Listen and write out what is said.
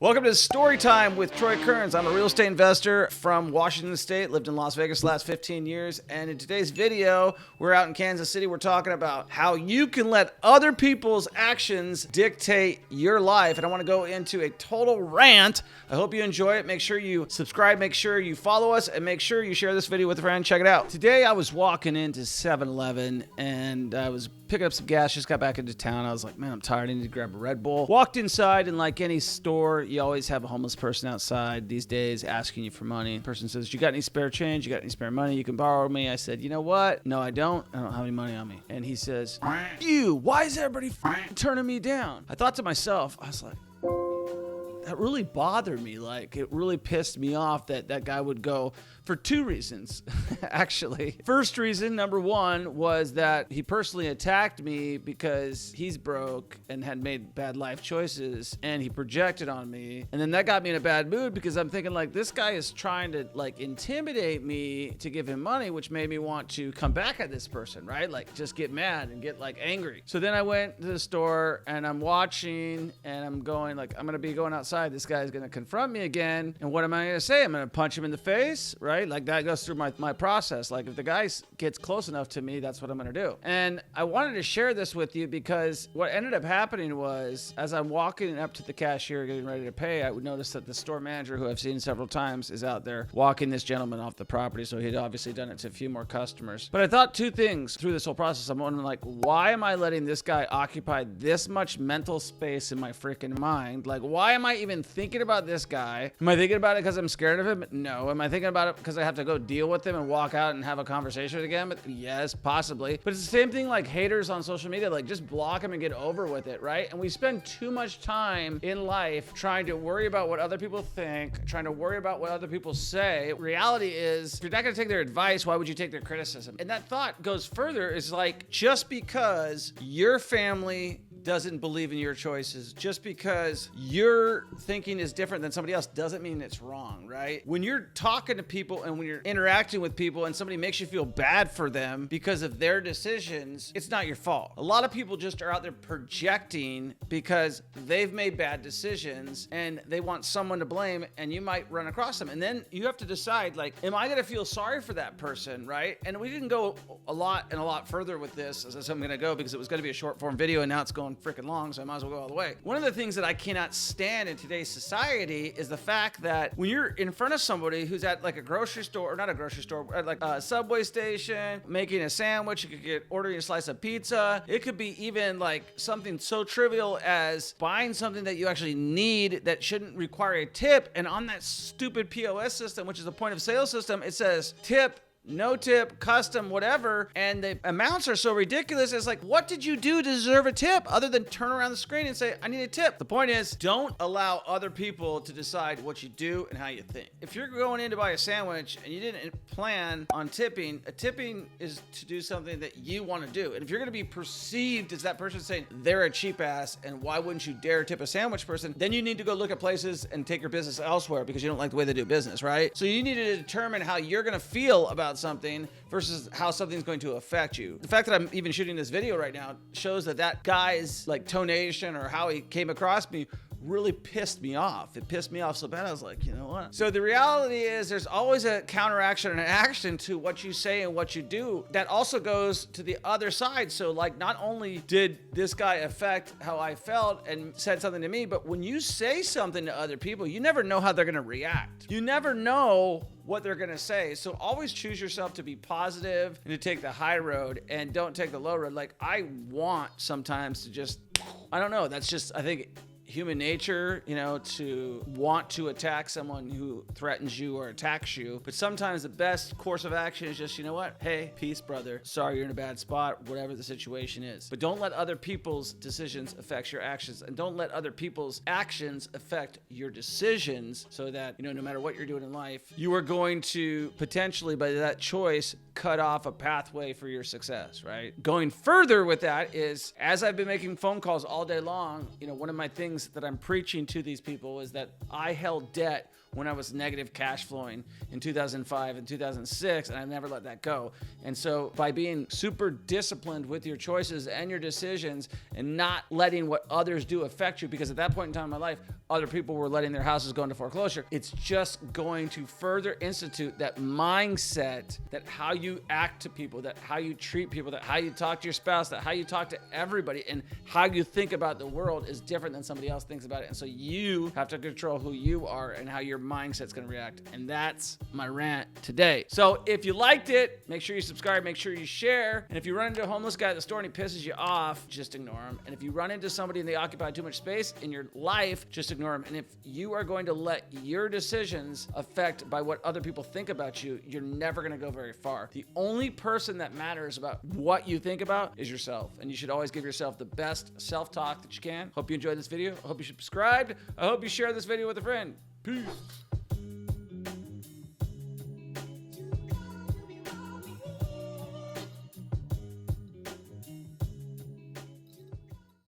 Welcome to Story Time with Troy Kearns. I'm a real estate investor from Washington State, lived in Las Vegas the last 15 years. And in today's video, we're out in Kansas City. We're talking about how you can let other people's actions dictate your life. And I want to go into a total rant. I hope you enjoy it. Make sure you subscribe, make sure you follow us, and make sure you share this video with a friend. Check it out. Today, I was walking into 7-Eleven and I was picking up some gas, just got back into town. I was like, man, I'm tired. I need to grab a Red Bull. Walked inside, and like any store, you always have a homeless person outside these days asking you for money. The person says, you got any spare change? You got any spare money? You can borrow me. I said, you know what? No, I don't. I don't have any money on me. And he says, you, why is everybody turning me down? I thought to myself, I was like, that really bothered me. Like, it really pissed me off that that guy would go for two reasons, actually. First reason, number one, was that he personally attacked me because he's broke and had made bad life choices, and he projected on me. And then that got me in a bad mood because I'm thinking, like, this guy is trying to, like, intimidate me to give him money, which made me want to come back at this person, right? Like, just get mad and get, like, angry. So then I went to the store, and I'm watching, and I'm going, like, I'm going to be going outside. This guy's going to confront me again. And what am I going to say? I'm going to punch him in the face, right? Like, that goes through my process. Like, if the guy gets close enough to me, that's what I'm going to do. And I wanted to share this with you because what ended up happening was, as I'm walking up to the cashier getting ready to pay, I would notice that the store manager, who I've seen several times, is out there walking this gentleman off the property. So he'd obviously done it to a few more customers. But I thought two things through this whole process. I'm wondering, like, why am I letting this guy occupy this much mental space in my freaking mind? Like, why am I even thinking about this guy? Am I thinking about it because I'm scared of him? No. Am I thinking about it because I have to go deal with him and walk out and have a conversation again? But yes, possibly. But it's the same thing like haters on social media. Like, just block them and get over with it, right? And we spend too much time in life trying to worry about what other people think, trying to worry about what other people say. Reality is, if you're not going to take their advice, why would you take their criticism? And that thought goes further. Is like, just because your family doesn't believe in your choices, just because your thinking is different than somebody else, doesn't mean it's wrong, right? When you're talking to people and when you're interacting with people and somebody makes you feel bad for them because of their decisions, it's not your fault. A lot of people just are out there projecting because they've made bad decisions and they want someone to blame, and you might run across them. And then you have to decide, like, am I going to feel sorry for that person, right? And we didn't go a lot further with this as I'm going to go because it was going to be a short form video, and now it's going freaking long, so I might as well go all the way. One of the things that I cannot stand in today's society is the fact that when you're in front of somebody who's at like a grocery store, or not a grocery store, at like a subway station, making a sandwich, you could get ordering a slice of pizza. It could be even like something so trivial as buying something that you actually need that shouldn't require a tip. And on that stupid POS system, which is a point of sale system, it says tip, no tip, custom, whatever, and the amounts are so ridiculous. It's like, what did you do to deserve a tip other than turn around the screen and say, I need a tip? The point is, don't allow other people to decide what you do and how you think. If you're going in to buy a sandwich and you didn't plan on tipping, a tipping is to do something that you want to do. And if you're going to be perceived as that person saying they're a cheap ass and why wouldn't you dare tip a sandwich person, then you need to go look at places and take your business elsewhere because you don't like the way they do business, right? So you need to determine how you're going to feel about something versus how something's going to affect you. The fact that I'm even shooting this video right now shows that that guy's like tonation or how he came across me really pissed me off. It pissed me off so bad, I was like, you know what? So the reality is there's always a counteraction and an action to what you say and what you do. That also goes to the other side. So like, not only did this guy affect how I felt and said something to me, but when you say something to other people, you never know how they're going to react. You never know what they're going to say. So always choose yourself to be positive and to take the high road and don't take the low road. Like, I want sometimes to just, I don't know. That's just, I think, human nature, you know, to want to attack someone who threatens you or attacks you. But sometimes the best course of action is just, you know what? Hey, peace, brother. Sorry you're in a bad spot, whatever the situation is. But don't let other people's decisions affect your actions, and don't let other people's actions affect your decisions, so that, you know, no matter what you're doing in life, you are going to potentially, by that choice, cut off a pathway for your success, right? Going further with that is, as I've been making phone calls all day long, one of my things that I'm preaching to these people is that I held debt when I was negative cash flowing in 2005 and 2006, and I never let that go. And so by being super disciplined with your choices and your decisions and not letting what others do affect you, because at that point in time in my life, other people were letting their houses go into foreclosure, it's just going to further institute that mindset, that how you act to people, that how you treat people, that how you talk to your spouse, that how you talk to everybody, and how you think about the world is different than somebody else thinks about it. And so you have to control who you are and how your mindset's going to react. And that's my rant today. So if you liked it, make sure you subscribe, make sure you share. And if you run into a homeless guy at the store and he pisses you off, just ignore him. And if you run into somebody and they occupy too much space in your life, just ignore him. And if you are going to let your decisions affect by what other people think about you, you're never going to go very far. The only person that matters about what you think about is yourself. And you should always give yourself the best self-talk that you can. Hope you enjoyed this video. I hope you subscribed. I hope you share this video with a friend. Peace.